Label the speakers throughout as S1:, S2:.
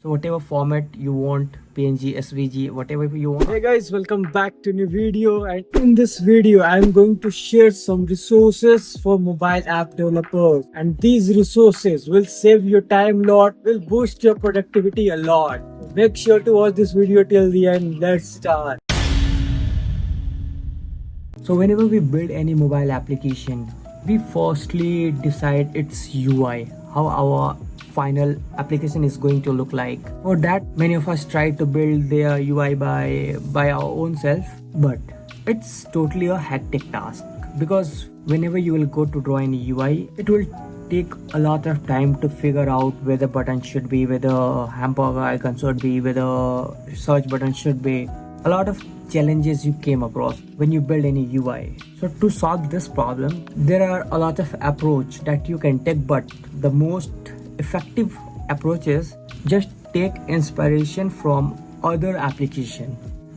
S1: So whatever format you want, PNG, SVG, whatever you want.
S2: Hey guys, welcome back to new video, and in this video I'm going to share some resources for mobile app developers, and these resources will save your time a lot, will boost your productivity a lot. Make sure to watch this video till the end. Let's start.
S1: So whenever we build any mobile application, we firstly decide its UI, how our final application is going to look like. For that, many of us try to build their UI by our own self, but it's totally a hectic task, because whenever you will go to draw any UI, it will take a lot of time to figure out where the button should be, where the hamburger icon should be, where the search button should be. A lot of challenges you came across when you build any UI. So to solve this problem, there are a lot of approach that you can take, but the most effective approach is just take inspiration from other application,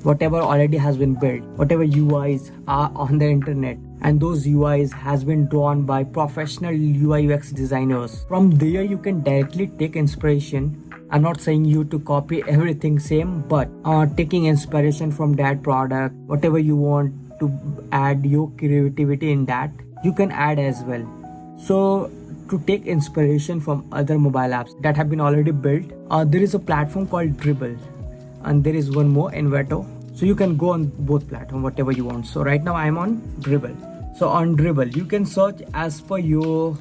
S1: whatever already has been built, whatever UIs are on the internet, and those UIs has been drawn by professional UI UX designers. From there you can directly take inspiration. I'm not saying you to copy everything same, but taking inspiration from that product, whatever you want to add your creativity in that, you can add as well. So to take inspiration from other mobile apps that have been already built, there is a platform called Dribbble, and there is one more, Envato. So you can go on both platforms, whatever you want. So right now I'm on Dribbble. So on Dribbble, you can search as per your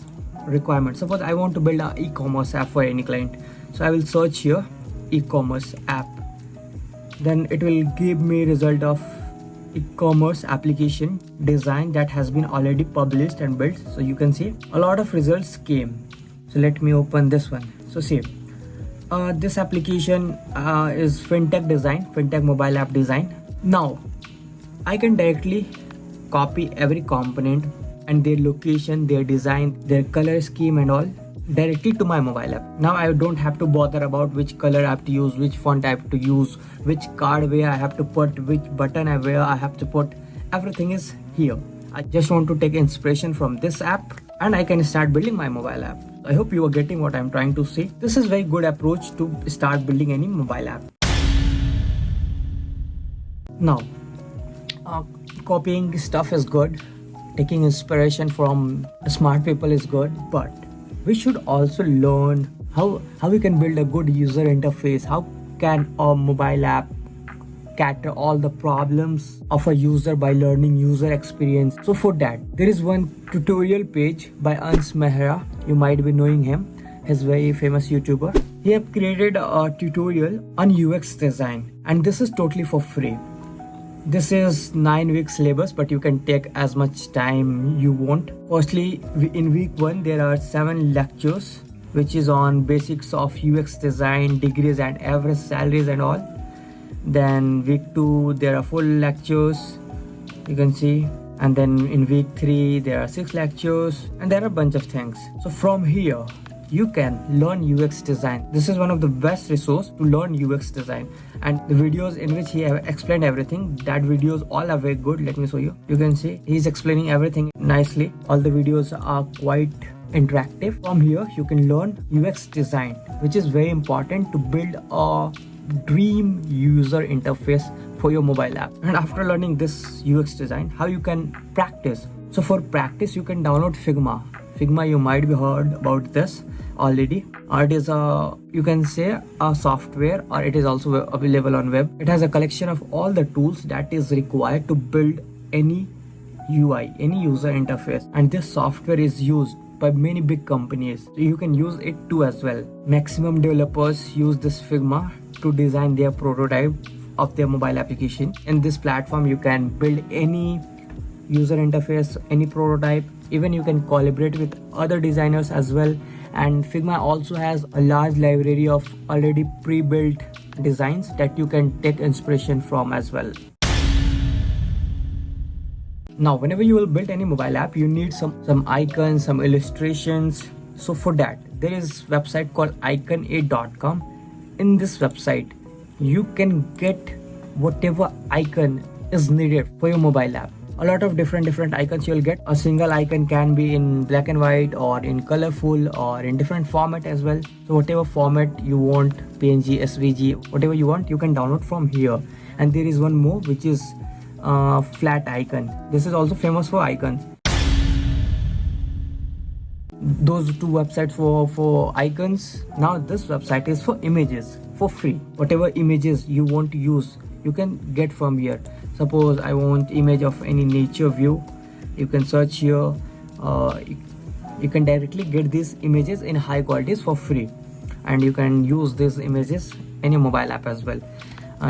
S1: requirement. Suppose I want to build an e-commerce app for any client. So I will search here e-commerce app. Then it will give me result of e-commerce application design that has been already published and built. So you can see a lot of results came. So let me open this one. So see, this application is fintech design, fintech mobile app design. Now I can directly copy every component and their location, their design, their color scheme and all directly to my mobile app. Now I don't have to bother about which color I have to use, which font I have to use, which card where I have to put, which button where I have to put. Everything is here. I just want to take inspiration from this app and I can start building my mobile app. I hope you are getting what I'm trying to say. This is very good approach to start building any mobile app. Now, copying stuff is good. Taking inspiration from smart people is good, but we should also learn how we can build a good user interface. How can a mobile app cater all the problems of a user by learning user experience? So for that, there is one tutorial page by Ans Mehra. You might be knowing him. He's a very famous YouTuber. He have created a tutorial on UX design, and this is totally for free. This is 9 weeks syllabus, but you can take as much time you want. Firstly, in week 1 there are 7 lectures, which is on basics of UX design, degrees and average salaries and all. Then week 2 there are 4 lectures, you can see. And then in week 3 there are 6 lectures, and there are a bunch of things. So from here you can learn UX design. This is one of the best resource to learn UX design, and the videos in which he have explained everything, that videos all are very good. Let me show you. You can see he's explaining everything nicely. All the videos are quite interactive. From here you can learn UX design, which is very important to build a dream user interface for your mobile app. And after learning this UX design, how you can practice. So for practice you can download Figma. You might be heard about this already. It is a, you can say, a software, or it is also available on web. It has a collection of all the tools that is required to build any UI, any user interface, and this software is used by many big companies. So you can use it too as well. Maximum developers use this Figma to design their prototype of their mobile application. In this platform you can build any user interface, any prototype. Even you can collaborate with other designers as well. And Figma also has a large library of already pre-built designs that you can take inspiration from as well. Now whenever you will build any mobile app, you need some icons, some illustrations. So for that, there is website called icon8.com. In this website you can get whatever icon is needed for your mobile app. a lot of different icons you'll get. A single icon can be in black and white or in colorful or in different format as well. So whatever format you want, PNG, SVG, whatever you want, you can download from here. And there is one more which is flat icon. This is also famous for icons. Those two websites for icons. Now this website is for images for free. Whatever images you want to use, you can get from here. Suppose I want image of any nature view, you can search here. You can directly get these images in high qualities for free, and you can use these images in your mobile app as well.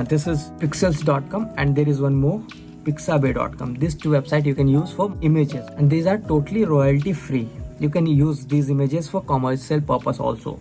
S1: This is pixels.com, and there is one more, pixabay.com. These two websites you can use for images, and these are totally royalty free. You can use these images for commercial purpose also.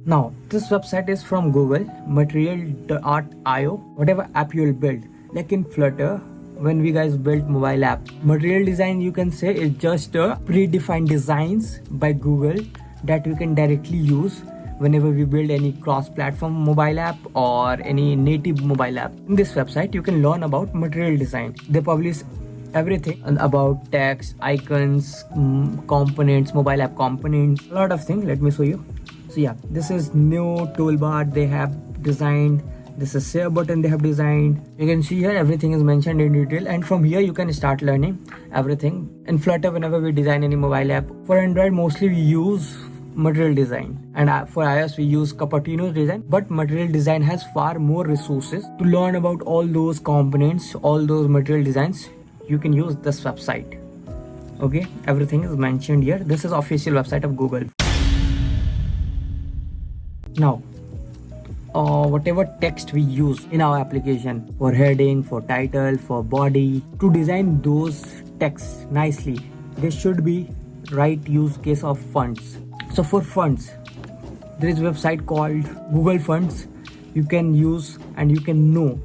S1: Now this website is from Google, Material.io. Whatever app you will build, like in Flutter, when we guys built mobile app, Material Design, you can say, is just a predefined designs by Google that we can directly use whenever we build any cross-platform mobile app or any native mobile app. In this website you can learn about Material Design. They publish everything about text, icons, components, mobile app components, a lot of things. Let me show you. So yeah, this is new toolbar they have designed. This is share button they have designed. You can see here everything is mentioned in detail, and from here you can start learning everything. In Flutter, whenever we design any mobile app, for Android mostly we use Material Design, and for iOS we use Cupertino's design. But Material Design has far more resources to learn about all those components, all those material designs. You can use this website. Okay, everything is mentioned here. This is official website of Google. Now whatever text we use in our application, for heading, for title, for body, to design those texts nicely, there should be right use case of fonts. So for fonts, there is a website called Google Fonts. You can use and you can know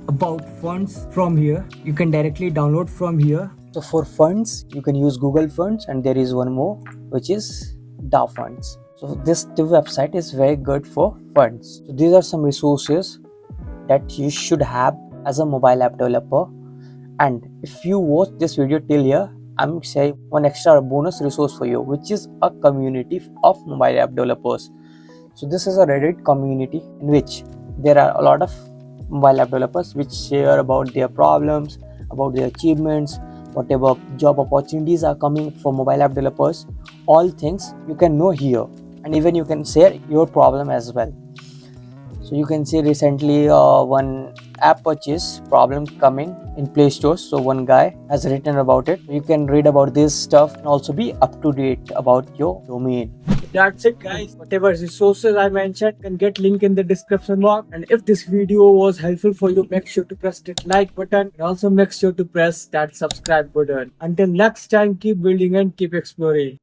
S1: about fonts from here. You can directly download from here. So for fonts, you can use Google Fonts, and there is one more which is DAW Fonts. So this website is very good for fonts. So these are some resources that you should have as a mobile app developer. And if you watch this video till here, I'm saying one extra bonus resource for you, which is a community of mobile app developers. So this is a Reddit community in which there are a lot of mobile app developers which share about their problems, about their achievements, whatever job opportunities are coming for mobile app developers. All things you can know here, and even you can share your problem as well. So you can see recently one app purchase problem coming in Play Store. So one guy has written about it. You can read about this stuff and also be up to date about your domain.
S2: That's it, guys. Whatever resources I mentioned can get link in the description box. And if this video was helpful for you, make sure to press that like button, and also make sure to press that subscribe button. Until next time, keep building and keep exploring.